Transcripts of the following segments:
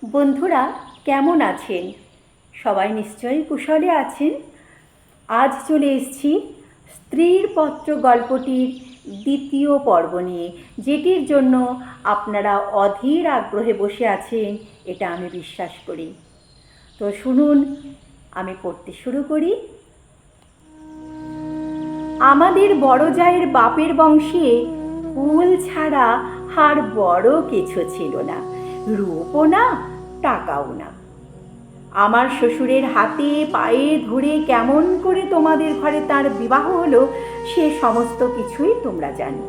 বন্ধুরা, কেমন আছেন? সবাই নিশ্চয়ই কুশলে আছেন। আজ চলে এসেছি স্ত্রীর পত্র গল্পটির দ্বিতীয় পর্ব নিয়ে, যেটির জন্য আপনারা অধীর আগ্রহে বসে আছেন, এটা আমি বিশ্বাস করি। তো শুনুন, আমি পড়তে শুরু করি। আমাদের বড় জায়ের বাপের বংশে কুল ছাড়া আর বড় কিছু ছিল না, রূপও না, টাকাও না। আমার শ্বশুরের হাতে পায়ে ধরে কেমন করে তোমাদের ঘরে তার বিবাহ হলো, সে সমস্ত কিছুই তোমরা জানো।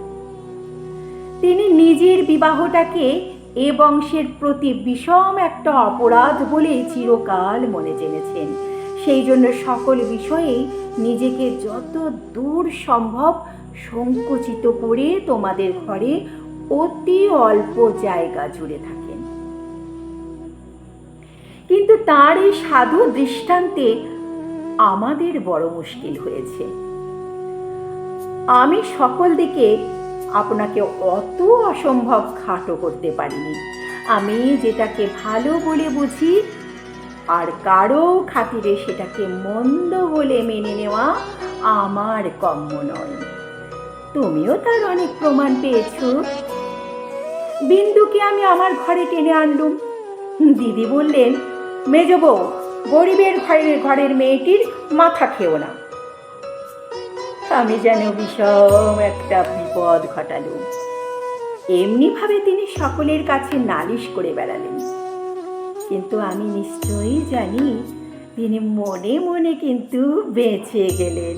তিনি নিজের বিবাহটাকে এ বংশের প্রতি বিষম একটা অপরাধ বলে চিরকাল মনে জেনেছেন। সেই জন্য সকল বিষয়েই নিজেকে যত দূর সম্ভব সংকুচিত করে তোমাদের ঘরে অতি অল্প জায়গা জুড়ে থাকেন। কিন্তু তার এই সাধু দৃষ্টান্তে আমাদের বড় মুশকিল হয়েছে। আমি সকল দিকে আপনাকে অত অসম্ভব খাটো করতে পারিনি। আমি যেটাকে ভালো বলে বুঝি আর কারো খাতিরে সেটাকে মন্দ বলে মেনে নেওয়া আমার কম্য নয়। তুমিও তার অনেক প্রমাণ পেয়েছ। বিন্দুকে আমি আমার ঘরে টেনে আনলুম। দিদি বললেন, মেজ বউ, গরিবের ঘরের মেয়েটির মাথা খেও না। আমি যেন বিষম একটা বিপদ ঘটালুম। এমনিভাবে তিনি সকলের কাছে নালিশ করে বেড়ালেন, কিন্তু আমি নিশ্চয়ই জানি তিনি মনে মনে কিন্তু বেঁচে গেলেন।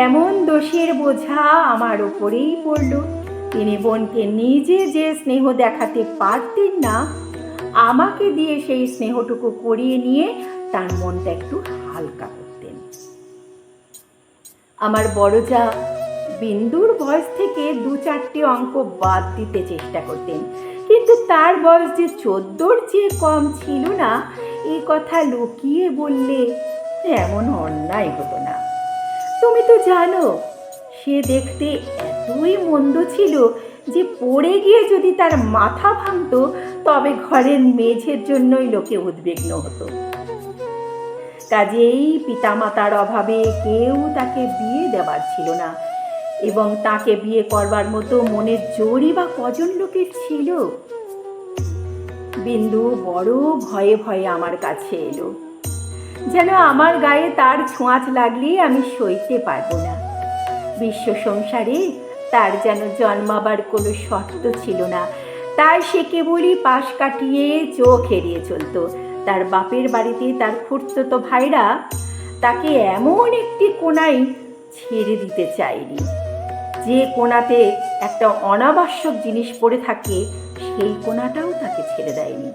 এমন দোষের বোঝা আমার উপরেই পড়ল। তিনি বোনকে নিজে যে স্নেহ দেখাতে পারতেন না, আমাকে দিয়ে সেই স্নেহটুকু করিয়ে নিয়ে তার মনটা একটু হালকা করতেন। আমার বড় যা বিন্দুর বয়স থেকে 2-4টে অঙ্ক বাদ দিতে চেষ্টা করতেন, কিন্তু তার বয়স যে 14-র চেয়ে কম ছিল না, এই কথা লুকিয়ে বললে এমন অন্যায় হতো না। তুমি তো জানো, সে দেখতে এতই মন্দ ছিল যে পড়ে গিয়ে যদি তার মাথা ভাঙত, তবে ঘরের মেঝের জন্যই লোকে উদ্বিগ্ন হতো। কাজেই পিতামাতার অভাবে কেউ তাকে বিয়ে দেওয়ার ছিল না, এবং তাকে বিয়ে করবার মতো মনের জোরই বা কজন লোকের ছিল। বিন্দু বড় ভয়ে ভয়ে আমার কাছে এলো, যেন আমার গায়ে তার ছোঁয়াচ লাগলে আমি সইতে পারবো না। বিশ্ব সংসারে তার যেন জন্মাবার কোনো শর্ত ছিল না, তাই সে কেবলই পাশ কাটিয়ে চোখ এড়িয়ে চলত। তার বাপের বাড়িতে তার খুড়তুতো ভাইরা তাকে এমন একটি কোণায় ছেড়ে দিতে চায়নি, যে কোণাতে একটা অনাবশ্যক জিনিস পড়ে থাকে, সেই কোণাটাও তাকে ছেড়ে দেয়নি।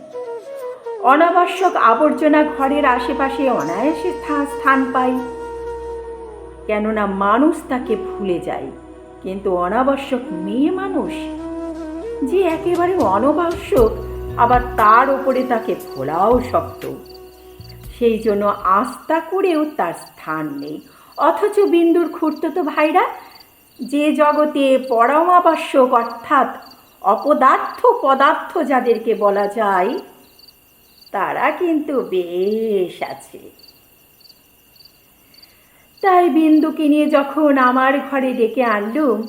অনাবশ্যক আবর্জনা ঘরের আশেপাশে অনায়াসে স্থান পায়, কেননা মানুষ তাকে ভুলে যায়। কিন্তু অনাবশ্যক মেয়ে মানুষ যে একেবারে অনাবশ্যক, আবার তার ওপরে তাকে ভোলাও শক্ত, সেই জন্য আস্থা করেও তার স্থান নেই। অথচ বিন্দুর খুড়তুতো ভাইরা, যে জগতে পরমাবশ্যক অর্থাৎ অপদার্থ পদার্থ যাদেরকে বলা যায়, তারা কিন্তু বেশ আছে। তাই বিন্দুকে নিয়ে যখন আমার ঘরে ডেকে আনলুম,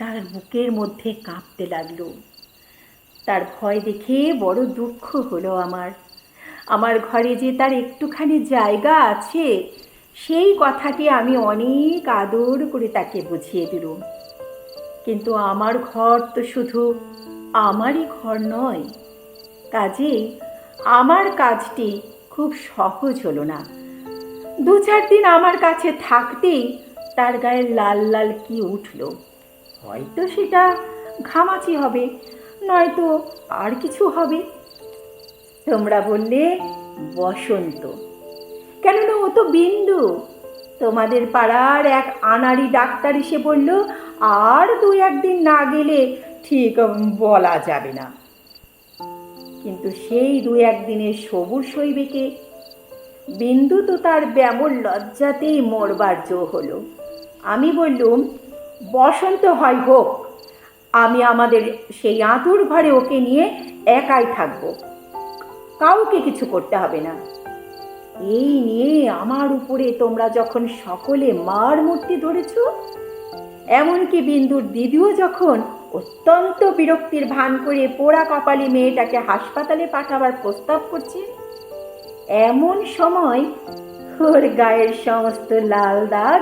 তার বুকের মধ্যে কাঁপতে লাগলো। তার ভয় দেখে বড় দুঃখ হলো আমার ঘরে যে তার একটুখানি জায়গা আছে, সেই কথাটি আমি অনেক আদর করে তাকে বুঝিয়ে দিলুম। কিন্তু আমার ঘর তো শুধু আমারই ঘর নয়, কাজেই আমার কাজটি খুব সহজ হলো না। 2-4 দিন আমার কাছে থাকতেই তার গায়ে লাল লাল কি উঠল। হয়তো সেটা ঘামাচি হবে, নয়তো আর কিছু হবে। তোমরা বললে বসন্ত, কেননা ও তো বিন্দু। তোমাদের পাড়ার এক আনাড়ি ডাক্তার এসে বলল, আর 2-1 দিন না গেলে ঠিক বলা যাবে না। কিন্তু সেই 2-1 দিনের সবুর সইবে কে? বিন্দু তো তার ব্যামোর লজ্জাতেই মরবার জো হলো। আমি বললুম, বসন্ত হয় হোক, আমি আমাদের সেই আঁতুর ঘরে ওকে নিয়ে একাই থাকবো, কাউকে কিছু করতে হবে না। এই নিয়ে আমার উপরে তোমরা যখন সকলে মার মূর্তি ধরেছ, এমনকি বিন্দুর দিদিও যখন অত্যন্ত বিরক্তির ভান করে পোড়া কপালি মেয়েটাকে হাসপাতালে পাঠাবার প্রস্তাব করছে, এমন সময় ওর গায়ের সমস্ত লাল দাগ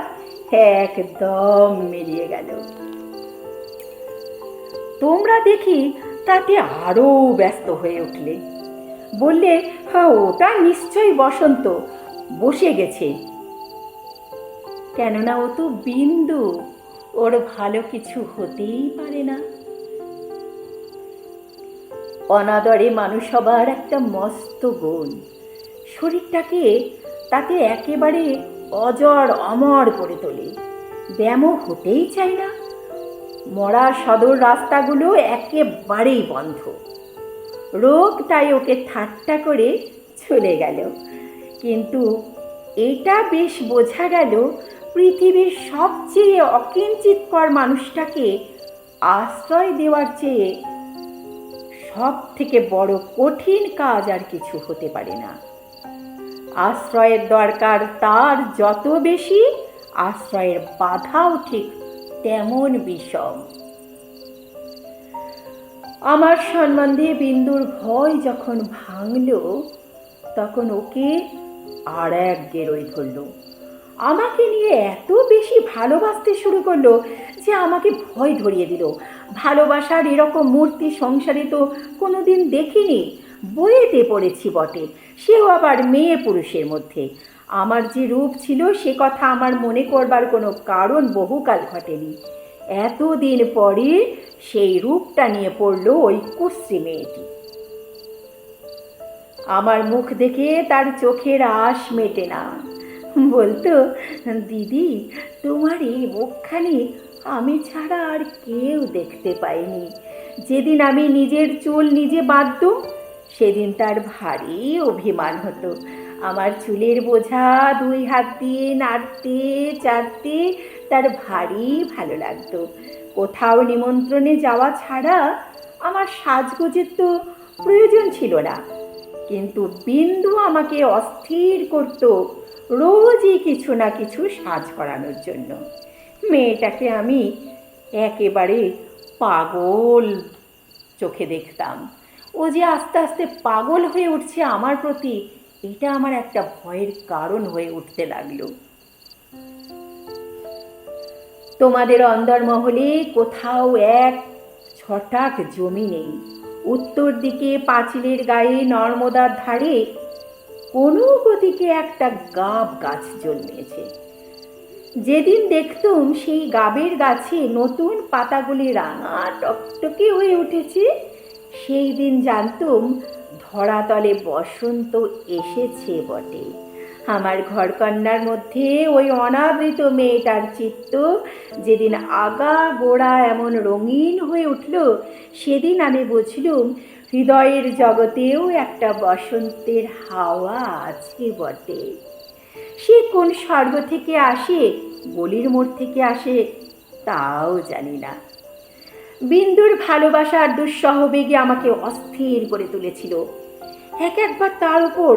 একদম মিলিয়ে গেল। তোমরা দেখি তাতে আরো ব্যস্ত হয়ে উঠলে, বললে, হ্যাঁ ওটা নিশ্চয়ই বসন্ত বসে গেছে, কেননা ও তো বিন্দু, ওর ভালো কিছু হতেই পারে না। অনাদরে মানুষ হবার একটা মস্ত গুণ, শরীরটাকে তাতে একেবারে অজর অমর করে তোলে, ব্যায়ামও হতেই চায় না। মরা সদর রাস্তাগুলো একেবারেই বন্ধ। রোগ তাই ওকে ঠাট্টা করে চলে গেল। কিন্তু এটা বেশ বোঝা গেল, পৃথিবীর সবচেয়ে অকিঞ্চিৎকর মানুষটাকে আশ্রয় দেওয়ার চেয়ে সব থেকে বড় কঠিন কাজ আর কিছু হতে পারে না। আশ্রয়ের দরকার তার যত বেশি, আশ্রয়ের বাধাও ঠিক তেমন বিষম। আমার সম্বন্ধে বিন্দুর ভয় যখন ভাঙল, তখন ওকে আর এক গেরোয় ধরল। আমাকে নিয়ে এত বেশি ভালোবাসতে শুরু করলো যে আমাকে ভয় ধরিয়ে দিল। ভালোবাসার এরকম মূর্তি সংসারে তো কোনোদিন দেখিনি। বইয়েতে পড়েছি বটে, সেও আবার মেয়ে পুরুষের মধ্যে। আমার যে রূপ ছিল সে কথা আমার মনে করবার কোনো কারণ বহুকাল ঘটেনি। এতদিন পরে সেই রূপটা নিয়ে পড়ল ওই কুশ্রী মেয়েটি। আমার মুখ দেখে তার চোখের আশ মেটে না। বলতো, দিদি তোমার এই মুখখানি আমি ছাড়া আর কেউ দেখতে পাইনি। যেদিন আমি নিজের চুল নিজে বাঁধতুম, সেদিন তার ভারী অভিমান হতো। আমার চুলের বোঝা দুই হাত দিয়ে নাড়তে চাড়তে তার ভারী ভালো লাগতো। কোথাও নিমন্ত্রণে যাওয়া ছাড়া আমার সাজগোজের তো প্রয়োজন ছিল না। কিন্তু বিন্দু আমাকে অস্থির করত রোজই কিছু না কিছু সাজ করানোর জন্য। মেয়েটাকে আমি একেবারে পাগল চোখে দেখতাম। ও যে আস্তে আস্তে পাগল হয়ে উঠছে আমার প্রতি, এটা আমার একটা ভয়ের কারণ হয়ে উঠতে লাগলো। তোমাদের অন্দরমহলে কোথাও এক ছটাক জমি নেই। উত্তর দিকে পাঁচিলের গায়ে নর্মদার ধারে কোনো গতিকে একটা গাব গাছ জন্মেছে। যেদিন দেখতুম সেই গাবের গাছে নতুন পাতাগুলি রাঙা টকটকে হয়ে উঠেছে, সেই দিন জানতুম ধরাতলে বসন্ত এসেছে বটে। আমার ঘরকন্নার মধ্যে ওই অনাবৃত মেয়েটার চিত্ত যেদিন আগা গোড়া এমন রঙিন হয়ে উঠল, সেদিন আমি বুঝলুম হৃদয়ের জগতেও একটা বসন্তের হাওয়া আছে বটে। সে কোন স্বর্গ থেকে আসে, গলির মোড় থেকে আসে, তাও জানি না। বিন্দুর ভালোবাসার দুঃসহবেগে আমাকে অস্থির করে তুলেছিল। একবার তার উপর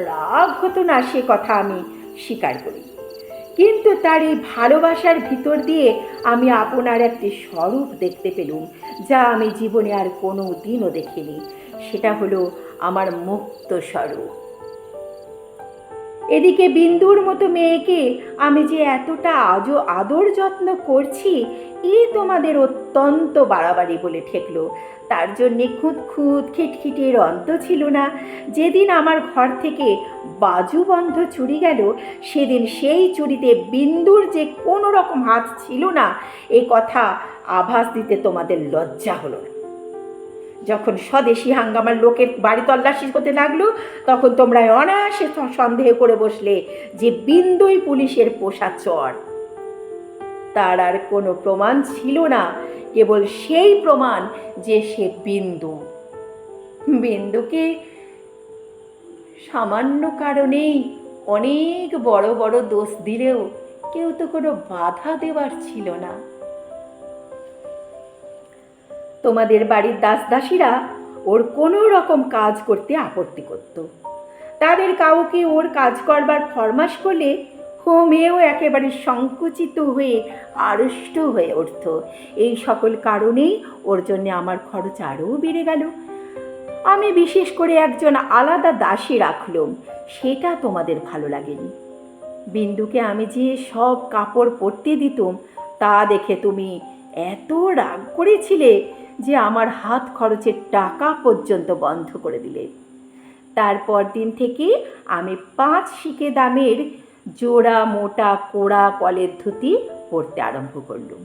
রাগ হতো না, সে কথা আমি স্বীকার করি। কিন্তু তার এই ভালোবাসার ভিতর দিয়ে আমি আপনার একটি স্বরূপ দেখতে পেলুম, যা আমি জীবনে আর কোনো দিনও দেখিনি। সেটা হলো আমার মুক্ত স্বরূপ। এদিকে বিন্দুর মতো মেয়েকে আমি যে এতটা আজও আদর যত্ন করছি, এ তোমাদের অত্যন্ত বাড়াবাড়ি বলে ঠেকলো। তার জন্যে খুঁত খিটখিটের অন্ত ছিল না। যেদিন আমার ঘর থেকে বাজুবন্ধ চুরি গেল, সেদিন সেই চুরিতে বিন্দুর যে কোনো রকম হাত ছিল না, এ কথা আভাস দিতে তোমাদের লজ্জা হলো না। যখন স্বদেশি হাঙ্গামার লোকের বাড়ি তল্লাশি হতে লাগলো, তখন তোমরা অনায়াসে সন্দেহ করে বসলে যে বিন্দুই পুলিশের পোষা চর। তার আর কোনো প্রমাণ ছিল না, কেবল সেই প্রমাণ যে সে বিন্দু। বিন্দুকে সামান্য কারণেই অনেক বড় বড় দোষ দিলেও কেউ তো কোনো বাধা দেওয়ার ছিল না। তোমাদের বাড়ির দাসদাসীরা ওর কোনো রকম কাজ করতে আপত্তি করত। তাদের কাউকে ওর কাজ করবার ফরমাস করলে মেয়েও একেবারে সংকুচিত হয়ে আড়ষ্ট হয়ে উঠত। এই সকল কারণেই ওর জন্যে আমার খরচ আরও বেড়ে গেল। আমি বিশেষ করে একজন আলাদা দাসী রাখলাম, সেটা তোমাদের ভালো লাগেনি। বিন্দুকে আমি যে সব কাপড় পরতে দিতাম তা দেখে তুমি এত রাগ করেছিলে যে আমার হাত খরচের টাকা পর্যন্ত বন্ধ করে দিলে। তারপর দিন থেকে আমি 5 শিকে দামের জোড়া মোটা কোড়া কলের ধুতি পরতে আরম্ভ করলুম।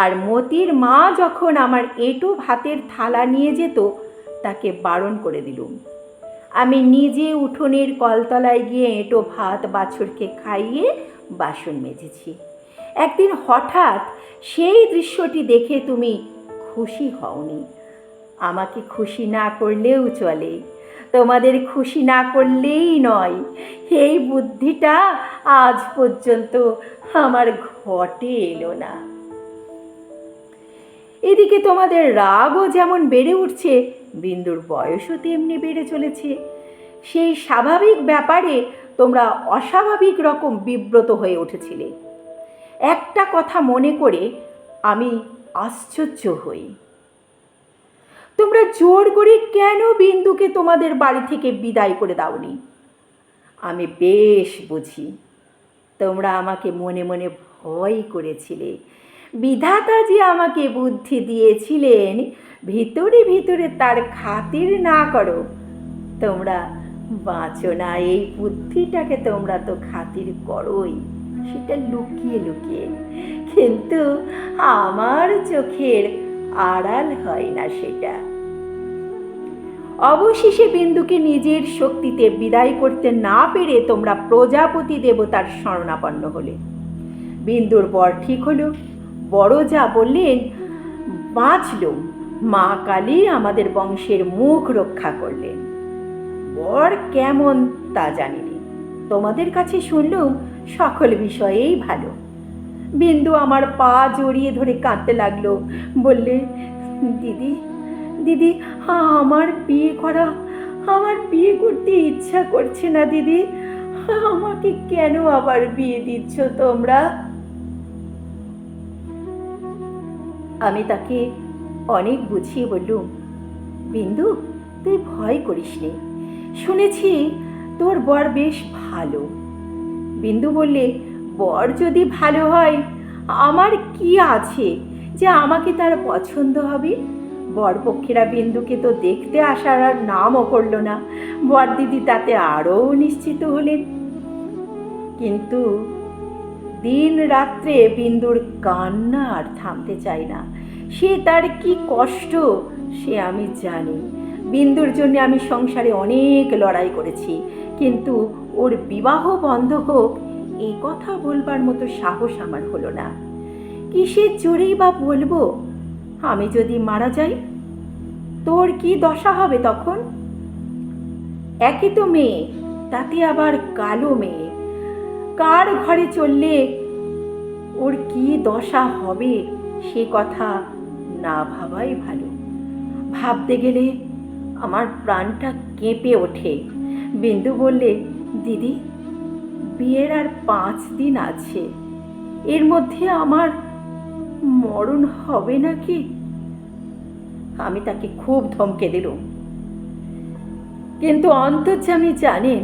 আর মতির মা যখন আমার এঁটো ভাতের থালা নিয়ে যেত তাকে বারণ করে দিলুম। আমি নিজে উঠোনের কলতলায় গিয়ে এঁটো ভাত বাছুরকে খাইয়ে বাসন মেজেছি। একদিন হঠাৎ সেই দৃশ্যটি দেখে তুমি খুশি হওনি। আমাকে খুশি না করলেও চলে, তোমাদের খুশি না করলেই নয়, এই বুদ্ধিটা আজ পর্যন্ত আমার ঘটে এলো না। এদিকে তোমাদের রাগও যেমন বেড়ে উঠছে, বিন্দুর বয়সও তেমনি বেড়ে চলেছে। সেই স্বাভাবিক ব্যাপারে তোমরা অস্বাভাবিক রকম বিব্রত হয়ে উঠেছিলে। একটা কথা মনে করে আমি আশ্চর্য হই, তোমরা জোর করে কেন বিন্দুকে তোমাদের বাড়ি থেকে বিদায় করে দাওনি? আমি বেশ বুঝি, তোমরা আমাকে মনে মনে ভয় করেছিলে। বিধাতা যে আমাকে বুদ্ধি দিয়েছিলেন, ভিতরে ভিতরে তার খাতির না করো তোমরা বাঁচো না। এই বুদ্ধিটাকে তোমরা তো খাতির করোই, সেটা লুকিয়ে লুকিয়ে, কিন্তু আমার চোখের আড়াল হয় না সেটা। অবশেষে বিন্দুকে নিজের শক্তিতে বিদায় করতে না পেরে তোমরা প্রজাপতি দেবতার শরণাপন্ন হলে। বিন্দুর বর ঠিক হলো, বড় যা বললেন বাঁচলুম, মা কালী আমাদের বংশের মুখ রক্ষা করলেন। বর কেমন তা জানিনি, তোমাদের কাছে শুনলুম সকল বিষয়েই ভালো। বিন্দু আমার পা জড়িয়ে ধরে কাঁদতে লাগলো, বললে, দিদি দিদি আমার বিয়ে করতে ইচ্ছা করছে না দিদি, আমাকে কেন আবার বিয়ে দিচ্ছ তোমরা? আমি তাকে অনেক বুঝিয়ে বললুম, বিন্দু তুই ভয় করিস নে, শুনেছি তোর বর বেশ ভালো। বিন্দু বললে, বর যদি ভালো হয় আমার কি আছে যে আমাকে তার পছন্দ হবে? বরপক্ষীরা বিন্দুকে তো দেখতে আসার আর নামও করল না। বর দিদি তাতে আরও নিশ্চিত হলেন। কিন্তু দিন রাত্রে বিন্দুর কান্না আর থামতে চায় না। সে তার কি কষ্ট সে আমি জানি। বিন্দুর জন্য আমি সংসারে অনেক লড়াই করেছি, কিন্তু ওর বিবাহ বন্ধ হোক এই কথা বলবার মতো সাহস আমার হলো না। কিসের জোরেই বা বলবো? আমি যদি মারা যাই তোর কি দশা হবে তখন? একই তো মেয়ে, তাতে আবার কালো মেয়ে, কার ঘরে চললে ওর কি দশা হবে সে কথা না ভাবাই ভালো। ভাবতে গেলে আমার প্রাণটা কেঁপে ওঠে। বিন্দু বললে, দিদি বিয়ের আর 5 দিন আছে, এর মধ্যে আমার মরণ হবে নাকি? আমি তাকে খুব ধমকে দিলুম, কিন্তু অন্তর্যামী জানেন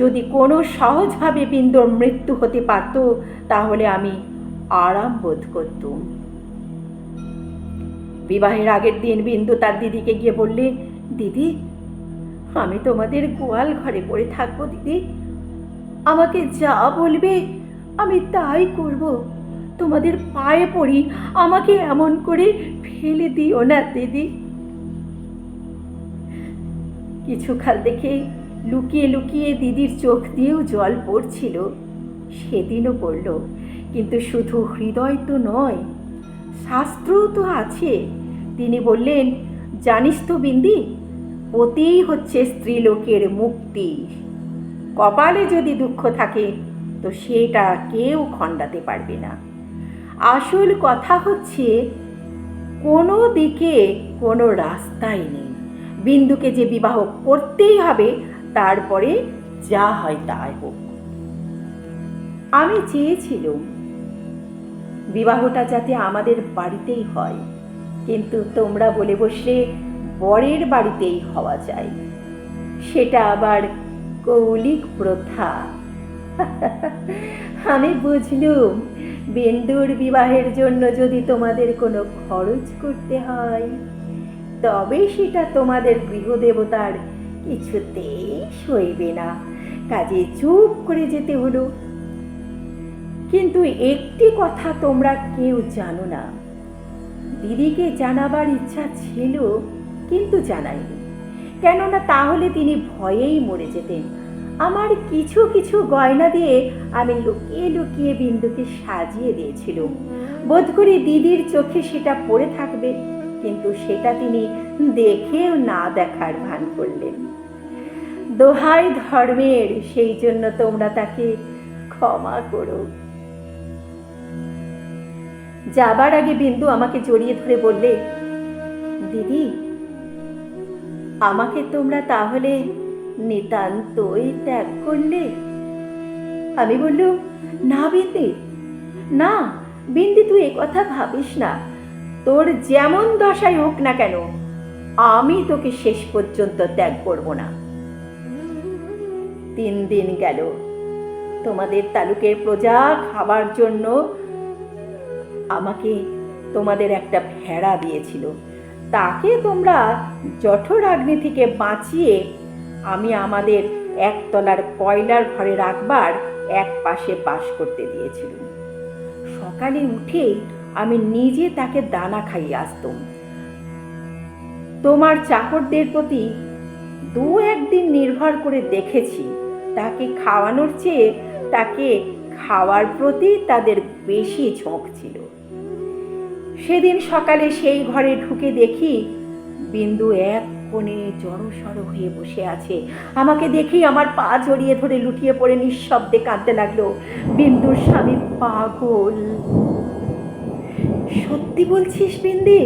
যদি কোনো সহজভাবে বিন্দুর মৃত্যু হতে পারত তাহলে আমি আরাম বোধ করতুম। বিবাহের আগের দিন বিন্দু তার দিদিকে গিয়ে বললে, দিদি আমি তোমাদের গোয়াল ঘরে পড়ে থাকবো দিদি, আমাকে যা বলবে আমি তাই করব, তোমাদের পায়ে পড়ি, আমাকে এমন করে ফেলে দিও না দিদি। কিছুকাল দেখে লুকিয়ে লুকিয়ে দিদির চোখ দিয়েও জল পড়ছিল, সেদিনও পড়ল। কিন্তু শুধু হৃদয় তো নয়, শাস্ত্রও তো আছে। তিনি বললেন, জানিস তো বিন্দি, পতিই হচ্ছে স্ত্রীলোকের মুক্তি। কপালে যদি দুঃখ থাকে তো সেটা কেউ খণ্ডাতে পারবে না। আসল কথা হচ্ছে কোনো দিকে কোনো রাস্তাই নেই। বিন্দুকে যে বিবাহ করতেই হবে, তারপরে যা হয় তাই হোক। আমি চেয়েছিলাম বিবাহটা যাতে আমাদের বাড়িতেই হয়, কিন্তু তোমরা বলে বসলে বরের বাড়িতেই হওয়া যায়। সেটা আবার কৌলিক প্রথা। আমি বুঝলুম বিন্দুর বিবাহের জন্য যদি তোমাদের কোনো খরচ করতে হয়, তবে সেটা তোমাদের গৃহদেবতার কিছুতেই সইবে না। কাজে চুপ করে যেতে হলো। কিন্তু একটি কথা তোমরা কেউ জানো না। দিদিকে জানাবার ইচ্ছা ছিল, কিন্তু জানাইনি। কেননা তাহলে তিনি ভয়েই মরে যেতেন। আমার কিছু কিছু গয়না দিয়ে আমি লুকিয়ে লুকিয়ে বিন্দুকে সাজিয়ে দিয়েছিলাম। বোধ করি দিদির চোখে সেটা পড়ে থাকবে, কিন্তু সেটা তিনি দেখেও না দেখার ভান করলেন। দোহাই ধর্মের, সেই জন্য তোমরা তাকে ক্ষমা করো। যাবার আগে বিন্দু আমাকে জড়িয়ে ধরে বললে, দিদি, আমাকে তোমরা তাহলে নিতান্তই ত্যাগ করলে? আমি বললুম, না বিন্দি, না বিন্দি, তুই এ কথা ভাবিস না। তোর যেমন দশাই হোক না কেন, আমি তোকে শেষ পর্যন্ত ত্যাগ করব না। 3 দিন গেল। তোমাদের তালুকের প্রজা খাবার জন্য আমাকে তোমাদের একটা ভেড়া দিয়েছিল। তাকে তোমরা জঠরাগ্নি থেকে বাঁচিয়ে আমি আমাদের একতলার কয়লার ঘরে রাখবার এক পাশে বাস করতে দিয়েছিলাম। সকালে উঠে আমি নিজে তাকে দানা খাইয়ে আসতাম। তোমার চাকরদের প্রতি 2-1 দিন নির্ভর করে দেখেছি, তাকে খাওয়ানোর চেয়ে তাকে খাওয়ার প্রতি তাদের বেশি ঝোঁক ছিল। সেদিন সকালে সেই ঘরে ঢুকে দেখি বিন্দু এক কোণে জড়সড় হয়ে বসে আছে। আমাকে দেখেই আমার পা জড়িয়ে ধরে লুটিয়ে পড়ে নিঃশব্দে কাঁদতে লাগলো। বিন্দুর স্বামী পাগল। সত্যি বলছিস বিন্দি?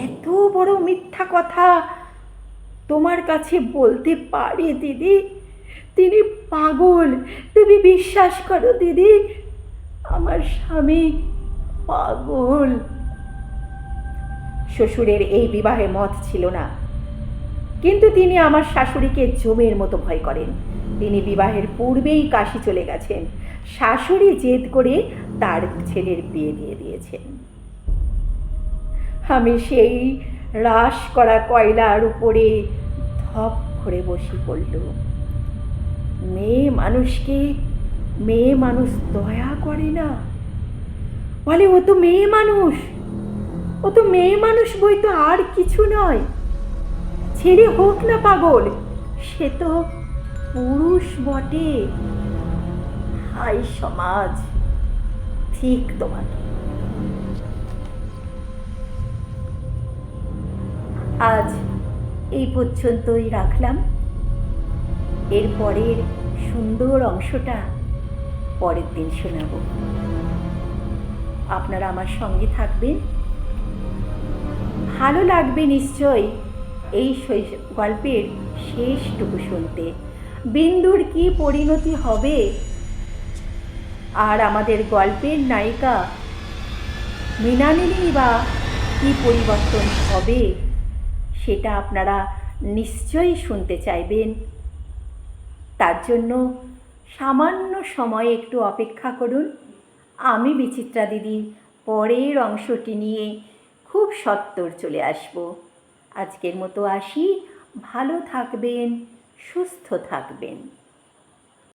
এত বড় মিথ্যা কথা তোমার কাছে বলতে পারি দিদি? তিনি পাগল, তুমি বিশ্বাস করো দিদি, আমার স্বামী পাগল। শ্বশুরের এই বিবাহে মত ছিল না, কিন্তু তিনি আমার শাশুড়িকে জমের মতো ভয় করেন। তিনি বিবাহের পূর্বেই কাশী চলে গেছেন। শাশুড়ি জেদ করে তার ছেলের বিয়ে দিয়ে দিয়েছেন। আমি সেই রাশ করা কয়লার উপরে ধপ করে বসে পড়ল। মেয়ে মানুষকে মেয়ে মানুষ দয়া করে না, বলে ও তো মেয়ে মানুষ, ও তো মেয়ে মানুষ বই তো আর কিছু নয়। ছেলে হোক না পাগল, সে তো পুরুষ বটে। হাই সমাজ, ঠিক তোমাকে। আজ এই পর্যন্তই রাখলাম। এর পরের সুন্দর অংশটা পরের দিন শোনাব। আপনারা আমার সঙ্গে থাকবেন, ভালো লাগবে নিশ্চয়ই এই গল্পের শেষটুকু শুনতে। বিন্দুর কি পরিণতি হবে আর আমাদের গল্পের নায়িকা মৃণালিনী বা কি পরিবর্তন হবে, সেটা আপনারা নিশ্চয়ই শুনতে চাইবেন। তার জন্য সামান্য সময় একটু অপেক্ষা করুন। আমি বিচিত্রা দিদি পরের অংশটি নিয়ে খুব সত্বর চলে আসব। আজকের মতো আসি। ভালো থাকবেন, সুস্থ থাকবেন।